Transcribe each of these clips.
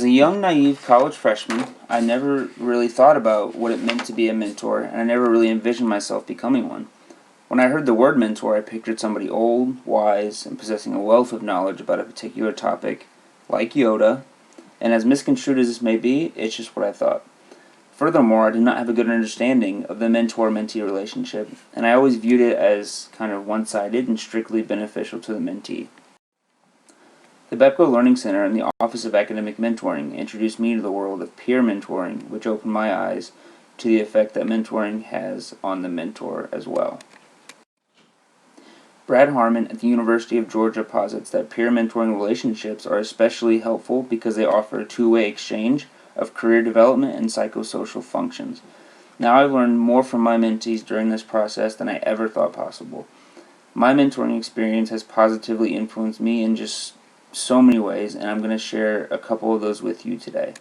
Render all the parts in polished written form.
As a young, naive college freshman, I never really thought about what it meant to be a mentor, and I never really envisioned myself becoming one. When I heard the word mentor, I pictured somebody old, wise, and possessing a wealth of knowledge about a particular topic, like Yoda, and as misconstrued as this may be, it's just what I thought. Furthermore, I did not have a good understanding of the mentor-mentee relationship, and I always viewed it as kind of one-sided and strictly beneficial to the mentee. The BEPCO Learning Center and the Office of Academic Mentoring introduced me to the world of peer mentoring, which opened my eyes to the effect that mentoring has on the mentor as well. Brad Harmon at the University of Georgia posits that peer mentoring relationships are especially helpful because they offer a two-way exchange of career development and psychosocial functions. Now I've learned more from my mentees during this process than I ever thought possible. My mentoring experience has positively influenced me in just so many ways, and I'm going to share a couple of those with you today.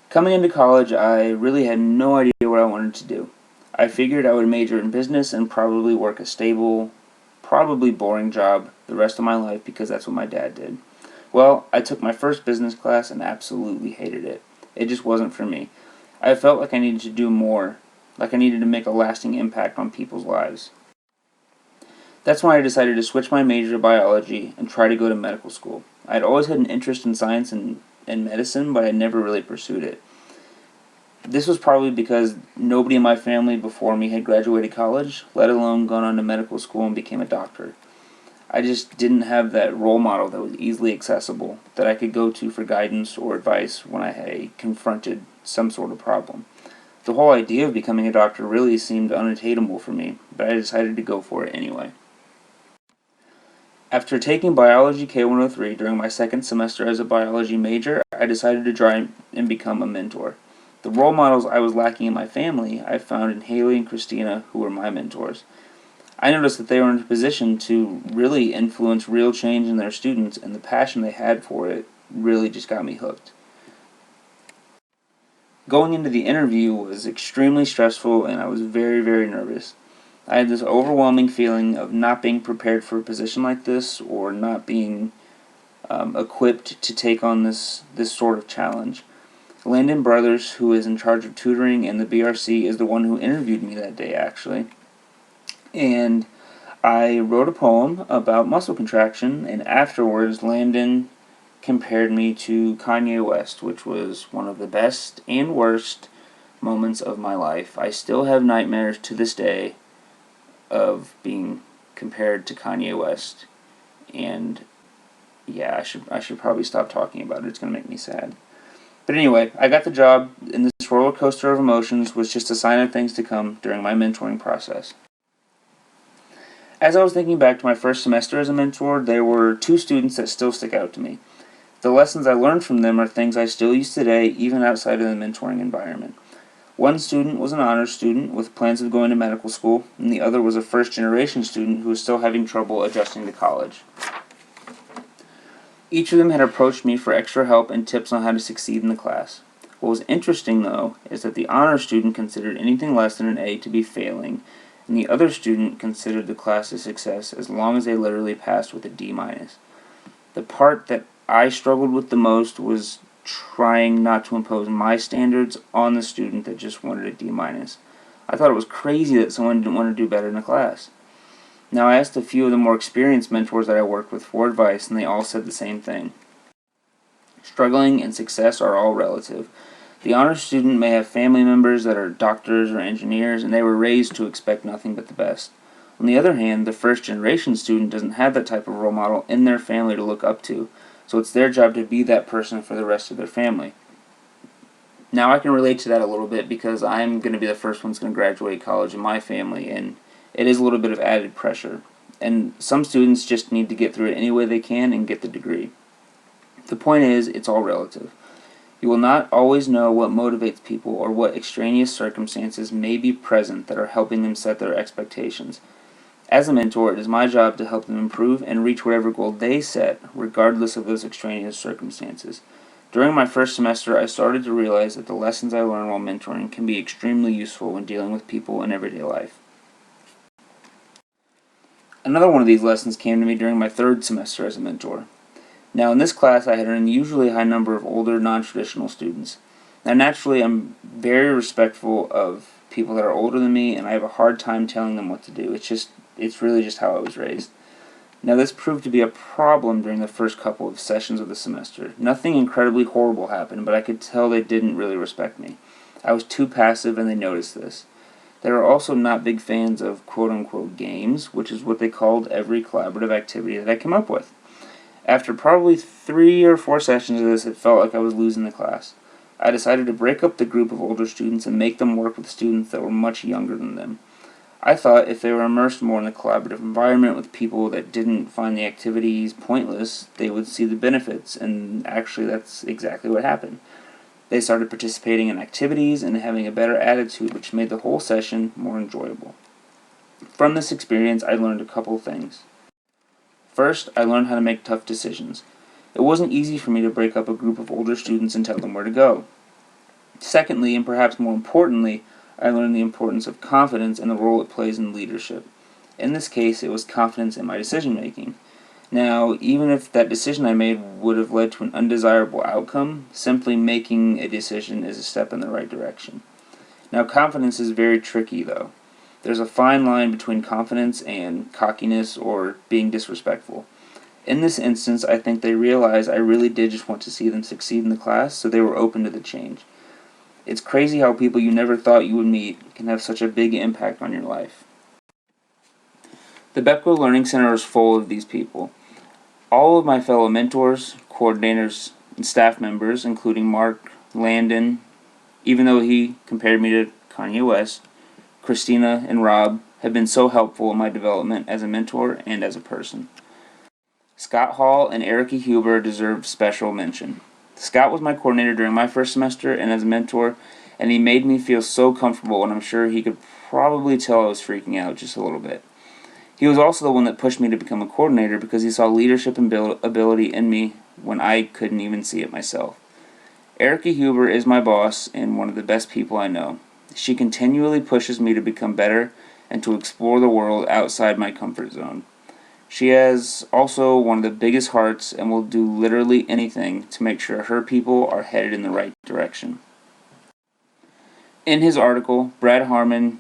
Coming into college, I really had no idea what I wanted to do. I figured I would major in business and probably work a stable, probably boring job the rest of my life because that's what my dad did. Well, I took my first business class and absolutely hated it. It just wasn't for me. I felt like I needed to do more, like I needed to make a lasting impact on people's lives. That's when I decided to switch my major to biology and try to go to medical school. I had always had an interest in science and medicine, but I never really pursued it. This was probably because nobody in my family before me had graduated college, let alone gone on to medical school and became a doctor. I just didn't have that role model that was easily accessible, that I could go to for guidance or advice when I had confronted some sort of problem. The whole idea of becoming a doctor really seemed unattainable for me, but I decided to go for it anyway. After taking Biology K-103 during my second semester as a biology major, I decided to try and become a mentor. The role models I was lacking in my family, I found in Haley and Christina, who were my mentors. I noticed that they were in a position to really influence real change in their students, and the passion they had for it really just got me hooked. Going into the interview was extremely stressful, and I was very, very nervous. I had this overwhelming feeling of not being prepared for a position like this, or not being equipped to take on this sort of challenge. Landon Brothers, who is in charge of tutoring in the BRC, is the one who interviewed me that day, actually. And I wrote a poem about muscle contraction, and afterwards Landon compared me to Kanye West, which was one of the best and worst moments of my life. I still have nightmares to this day of being compared to Kanye West, and yeah, I should probably stop talking about it. It's going to make me sad. But anyway, I got the job, and this roller coaster of emotions was just a sign of things to come during my mentoring process. As I was thinking back to my first semester as a mentor, there were two students that still stick out to me. The lessons I learned from them are things I still use today, even outside of the mentoring environment. One student was an honors student with plans of going to medical school, and the other was a first-generation student who was still having trouble adjusting to college. Each of them had approached me for extra help and tips on how to succeed in the class. What was interesting, though, is that the honors student considered anything less than an A to be failing, and the other student considered the class a success as long as they literally passed with a D-. The part that I struggled with the most was trying not to impose my standards on the student that just wanted a D-. I thought it was crazy that someone didn't want to do better in the class. Now, I asked a few of the more experienced mentors that I worked with for advice, and they all said the same thing. Struggling and success are all relative. The honors student may have family members that are doctors or engineers, and they were raised to expect nothing but the best. On the other hand, the first-generation student doesn't have that type of role model in their family to look up to, so it's their job to be that person for the rest of their family. Now, I can relate to that a little bit because I'm going to be the first one that's going to graduate college in my family, and it is a little bit of added pressure. And some students just need to get through it any way they can and get the degree. The point is, it's all relative. You will not always know what motivates people or what extraneous circumstances may be present that are helping them set their expectations. As a mentor, it is my job to help them improve and reach whatever goal they set, regardless of those extraneous circumstances. During my first semester, I started to realize that the lessons I learned while mentoring can be extremely useful when dealing with people in everyday life. Another one of these lessons came to me during my third semester as a mentor. Now, in this class, I had an unusually high number of older, non-traditional students. Now, naturally, I'm very respectful of people that are older than me, and I have a hard time telling them what to do. It's really just how I was raised. Now, this proved to be a problem during the first couple of sessions of the semester. Nothing incredibly horrible happened, but I could tell they didn't really respect me. I was too passive, and they noticed this. They were also not big fans of quote-unquote games, which is what they called every collaborative activity that I came up with. After probably 3 or 4 sessions of this, it felt like I was losing the class. I decided to break up the group of older students and make them work with students that were much younger than them. I thought if they were immersed more in the collaborative environment with people that didn't find the activities pointless, they would see the benefits, and actually that's exactly what happened. They started participating in activities and having a better attitude, which made the whole session more enjoyable. From this experience, I learned a couple things. First, I learned how to make tough decisions. It wasn't easy for me to break up a group of older students and tell them where to go. Secondly, and perhaps more importantly, I learned the importance of confidence and the role it plays in leadership. In this case, it was confidence in my decision making. Now, even if that decision I made would have led to an undesirable outcome, simply making a decision is a step in the right direction. Now, confidence is very tricky, though. There's a fine line between confidence and cockiness or being disrespectful. In this instance, I think they realized I really did just want to see them succeed in the class, so they were open to the change. It's crazy how people you never thought you would meet can have such a big impact on your life. The BEPCO Learning Center is full of these people. All of my fellow mentors, coordinators, and staff members, including Mark, Landon, even though he compared me to Kanye West, Christina, and Rob, have been so helpful in my development as a mentor and as a person. Scott Hall and Erica Huber deserve special mention. Scott was my coordinator during my first semester and as a mentor, and he made me feel so comfortable, and I'm sure he could probably tell I was freaking out just a little bit. He was also the one that pushed me to become a coordinator because he saw leadership and ability in me when I couldn't even see it myself. Erica Huber is my boss and one of the best people I know. She continually pushes me to become better and to explore the world outside my comfort zone. She has also one of the biggest hearts and will do literally anything to make sure her people are headed in the right direction. In his article, Brad Harmon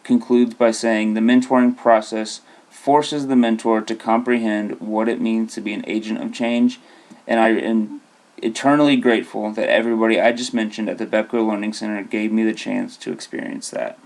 concludes by saying the mentoring process forces the mentor to comprehend what it means to be an agent of change, and I am eternally grateful that everybody I just mentioned at the BEPCO Learning Center gave me the chance to experience that.